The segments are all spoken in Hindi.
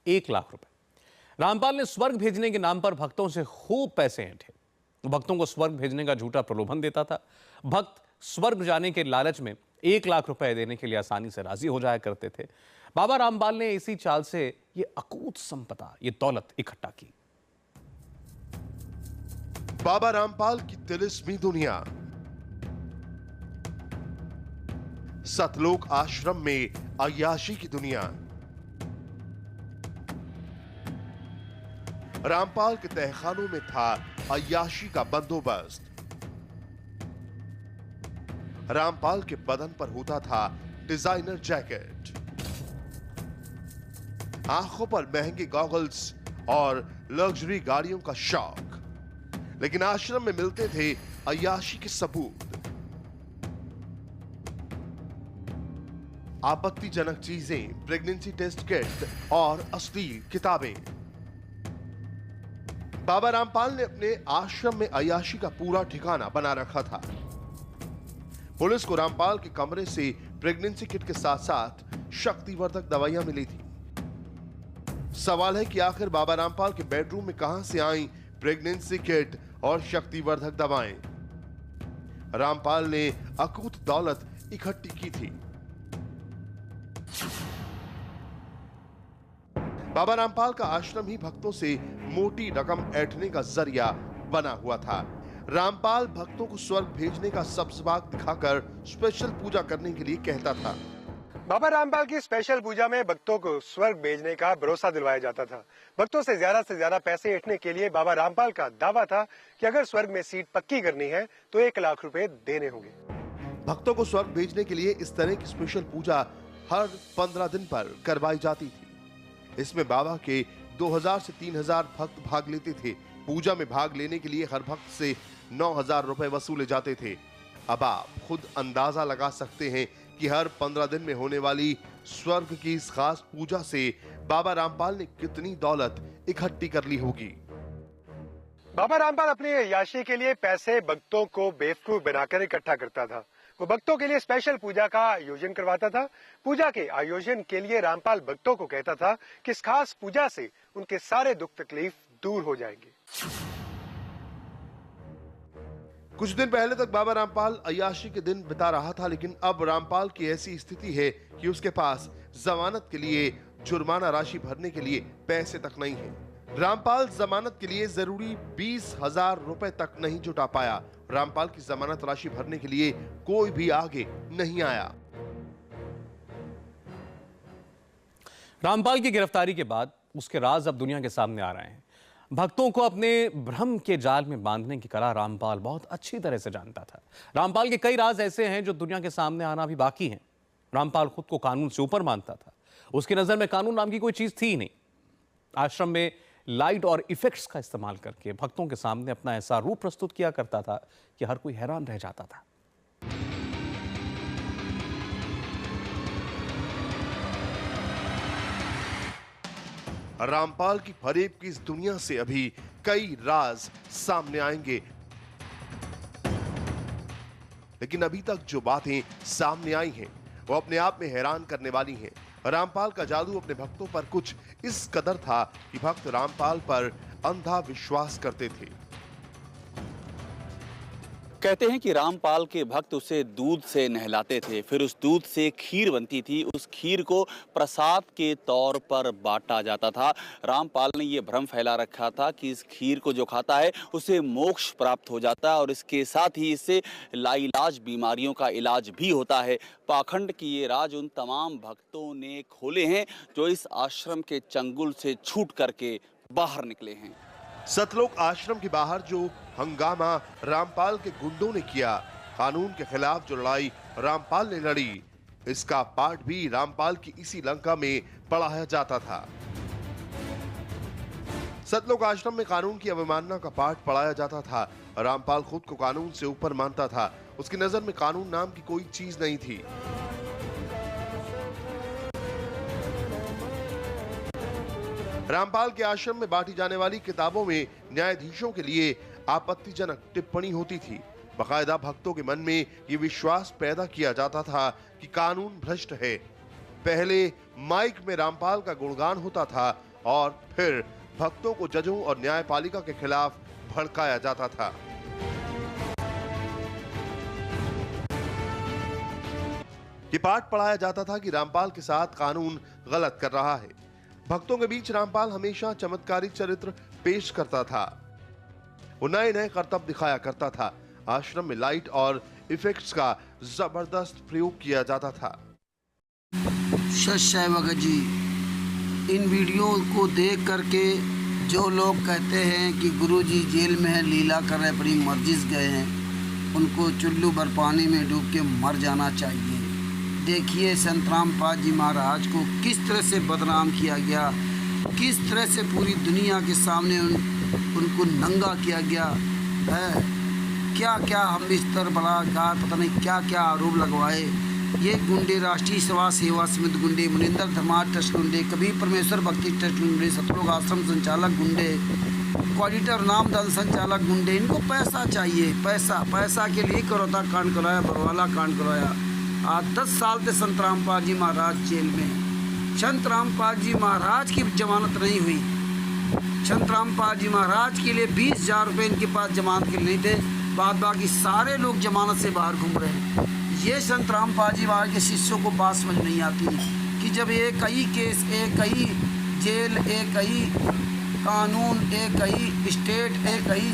1 लाख रुपए। रामपाल ने स्वर्ग भेजने के नाम पर भक्तों से खूब पैसे ऐंठे। भक्तों को स्वर्ग भेजने का झूठा प्रलोभन देता था। भक्त स्वर्ग जाने के लालच में 1 लाख रुपए देने के लिए आसानी से राजी हो जाया करते थे। बाबा रामपाल ने इसी चाल से ये अकूत संपदा, ये दौलत इकट्ठा की। बाबा रामपाल की तिलिस्मी दुनिया। सतलोक आश्रम में अय्याशी की दुनिया। रामपाल के तहखानों में था अय्याशी का बंदोबस्त। रामपाल के बदन पर होता था डिजाइनर जैकेट, आंखों पर महंगे गॉगल्स और लग्जरी गाड़ियों का शौक। लेकिन आश्रम में मिलते थे अय्याशी के सबूत। आपत्तिजनक चीजें, प्रेगनेंसी टेस्ट किट और अश्लील किताबें। बाबा रामपाल ने अपने आश्रम में अय्याशी का पूरा ठिकाना बना रखा था। पुलिस को रामपाल के कमरे से प्रेगनेंसी किट के साथ साथ शक्तिवर्धक दवाइयां मिली थी। सवाल है कि आखिर बाबा रामपाल के बेडरूम में कहां से आई प्रेगनेंसी किट और शक्तिवर्धक दवाएं? रामपाल ने अकूत दौलत इकट्ठी की थी। बाबा रामपाल का आश्रम ही भक्तों से मोटी रकम ऐंठने का जरिया बना हुआ था। रामपाल भक्तों को स्वर्ग भेजने का सब्सबाग दिखाकर स्पेशल पूजा करने के लिए कहता था। बाबा रामपाल की स्पेशल पूजा में भक्तों को स्वर्ग भेजने का भरोसा दिलवाया जाता था। भक्तों से ज्यादा पैसे ऐंठने के लिए बाबा रामपाल का दावा था कि अगर स्वर्ग में सीट पक्की करनी है तो 1 लाख रुपए देने होंगे। भक्तों को स्वर्ग भेजने के लिए इस तरह की स्पेशल पूजा हर 15 दिन पर करवाई जाती थी। इसमें बाबा के 2000 से 3000 भक्त भाग लेते थे। पूजा में भाग लेने के लिए हर भक्त से 9000 रुपए वसूले जाते थे। अब आप खुद अंदाजा लगा सकते हैं कि हर 15 दिन में होने वाली स्वर्ग की इस खास पूजा से बाबा रामपाल ने कितनी दौलत इकट्ठी कर ली होगी। बाबा रामपाल अपनी अय्याशी के लिए पैसे भक्तों को बेवकूफ बनाकर इकट्ठा करता था। वो भक्तों के लिए स्पेशल पूजा का आयोजन करवाता था। पूजा के आयोजन के लिए रामपाल भक्तों को कहता था कि इस खास पूजा से उनके सारे दुख तकलीफ दूर हो जाएंगे। कुछ दिन पहले तक बाबा रामपाल अय्याशी के दिन बिता रहा था, लेकिन अब रामपाल की ऐसी स्थिति है कि उसके पास जमानत के लिए जुर्माना राशि भरने के लिए पैसे तक नहीं है। रामपाल जमानत के लिए जरूरी 20,000 रुपए तक नहीं जुटा पाया। रामपाल की जमानत राशि भरने के लिए कोई भी आगे नहीं आया। रामपाल की गिरफ्तारी के बाद उसके राज अब दुनिया के सामने आ रहे हैं। भक्तों को अपने भ्रम के जाल में बांधने की कला रामपाल बहुत अच्छी तरह से जानता था। रामपाल के कई राज ऐसे हैं जो दुनिया के सामने आना भी बाकी हैं। रामपाल खुद को कानून से ऊपर मानता था। उसकी नजर में कानून नाम की कोई चीज थी ही नहीं। आश्रम में लाइट और इफेक्ट्स का इस्तेमाल करके भक्तों के सामने अपना ऐसा रूप प्रस्तुत किया करता था कि हर कोई हैरान रह जाता था। रामपाल की फरेब की इस दुनिया से अभी कई राज सामने आएंगे, लेकिन अभी तक जो बातें सामने आई हैं वो अपने आप में हैरान करने वाली हैं। रामपाल का जादू अपने भक्तों पर कुछ इस कदर था कि भक्त रामपाल पर अंधा विश्वास करते थे। कहते हैं कि रामपाल के भक्त उसे दूध से नहलाते थे, फिर उस दूध से खीर बनती थी। उस खीर को प्रसाद के तौर पर बांटा जाता था। रामपाल ने ये भ्रम फैला रखा था कि इस खीर को जो खाता है उसे मोक्ष प्राप्त हो जाता है और इसके साथ ही इससे लाइलाज बीमारियों का इलाज भी होता है। पाखंड की ये राज उन तमाम भक्तों ने खोले हैं जो इस आश्रम के चंगुल से छूट करके बाहर निकले हैं। सतलोक आश्रम के बाहर जो हंगामा रामपाल के गुंडों ने किया, कानून के खिलाफ जो लड़ाई रामपाल ने लड़ी, इसका पाठ भी रामपाल की इसी लंका में पढ़ाया जाता था। सतलोक आश्रम में कानून की अवमानना का पाठ पढ़ाया जाता था। रामपाल खुद को कानून से ऊपर मानता था। उसकी नजर में कानून नाम की कोई चीज नहीं थी। रामपाल के आश्रम में बांटी जाने वाली किताबों में न्यायाधीशों के लिए आपत्तिजनक टिप्पणी होती थी। बकायदा भक्तों के मन में ये विश्वास पैदा किया जाता था कि कानून भ्रष्ट है। पहले माइक में रामपाल का गुणगान होता था और फिर भक्तों को जजों और न्यायपालिका के खिलाफ भड़काया जाता था। ये पाठ पढ़ाया जाता था कि रामपाल के साथ कानून गलत कर रहा है। भक्तों के बीच रामपाल हमेशा चमत्कारी चरित्र पेश करता था। वो नए नए करतब दिखाया करता था। आश्रम में लाइट और इफेक्ट्स का जबरदस्त प्रयोग किया जाता था। सच भगत जी, इन वीडियो को देख करके जो लोग कहते हैं कि गुरुजी जेल में है, लीला कर रहे, अपनी मर्जी से गए हैं, उनको चुल्लू भर पानी में डूब के मर जाना चाहिए। देखिए संत रामपाल जी महाराज को किस तरह से बदनाम किया गया, किस तरह से पूरी दुनिया के सामने उनको नंगा किया गया है। क्या क्या हम बिस्तर बलात्कार, पता नहीं क्या क्या आरोप लगवाए। ये गुंडे राष्ट्रीय सेवा समिति गुंडे, मनिंदर धर्मार्थ ट्रस्ट गुंडे, कबीर परमेश्वर भक्ति ट्रस्ट गुंडे, सतलोक आश्रम संचालक गुंडे, कोऑर्डिनेटर नामदान संचालक गुंडे, इनको पैसा चाहिए। पैसा के लिए करौता कांड कराया, बरवाला कांड कराया। आज 10 साल से संत रामपाल जी महाराज जेल में। संत रामपाल जी महाराज की जमानत नहीं हुई। संत रामपाल जी महाराज के लिए 20,000 रुपये इनके पास जमानत के नहीं थे। बाकी सारे लोग जमानत से बाहर घूम रहे हैं। ये संत रामपाल जी महाराज के शिष्यों को बात समझ नहीं आती कि जब एक ही केस, एक ही जेल, एक ही कानून, एक ही स्टेट, एक ही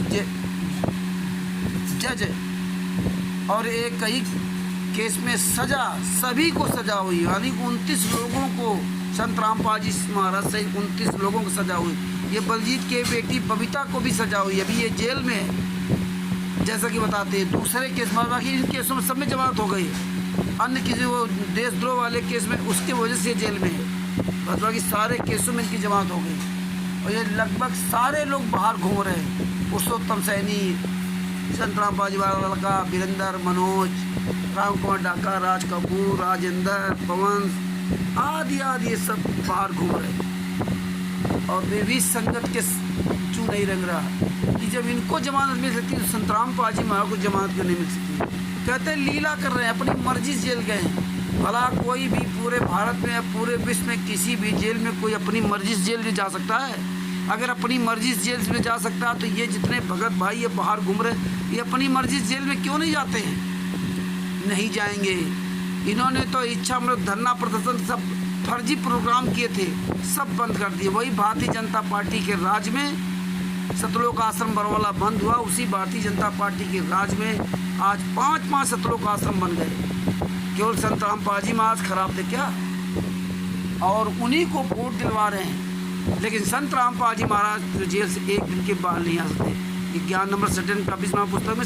जज और एक ही केस में सजा, सभी को सजा हुई। यानी 29 लोगों को संत रामपाल जी महाराज सहित 29 लोगों को सजा हुई। ये बलजीत के बेटी बबीता को भी सजा हुई। अभी ये जेल में है, जैसा कि बताते हैं। दूसरे केस में, बाकी इन केसों में सब में जमानत हो गई। अन्य किसी वो देशद्रोह वाले केस में उसके वजह से जेल में है। बाकी सारे केसों में इनकी जमानत हो गई और ये लगभग सारे लोग बाहर घूम रहे हैं। पुरुषोत्तम सैनी, संत रामपाल जी वाला लड़का, वीरेंद्र, मनोज, राम कुमार डाका, राज कपूर, राजेंद्र, पवन आदि ये सब बाहर घूम रहे हैं। और वे भी संगत के चू नहीं रंग रहा कि जब इनको जमानत मिल सकती है तो संत रामपाल जी महाराज को जमानत क्यों नहीं मिल सकती। कहते हैं लीला कर रहे हैं, अपनी मर्जी से जेल गए हैं। भला कोई भी पूरे भारत में या पूरे विश्व में किसी भी जेल में कोई अपनी मर्जी से जेल नहीं जा सकता है। अगर अपनी मर्जी से जेल में जा सकता है तो ये जितने भगत भाई ये बाहर घूम रहे, ये अपनी मर्जी से जेल में क्यों नहीं जाते हैं? नहीं जाएंगे। इन्होंने तो इच्छा मृत, धरना प्रदर्शन, सब फर्जी प्रोग्राम किए थे, सब बंद कर दिए। वही भारतीय जनता पार्टी के राज में सतलोक आश्रम बरवाला बंद हुआ। उसी भारतीय जनता पार्टी के राज में आज 5 सतलोक आश्रम बन गए। केवल संत रामपाल जी महाराज खराब थे क्या? और उन्हीं को वोट दिलवा रहे हैं। लेकिन संत रामपाल जी महाराज जेल से एक दिन के बाहर नहीं आ सकते। ये ज्ञान नंबर 7 का 20वां पुस्तक में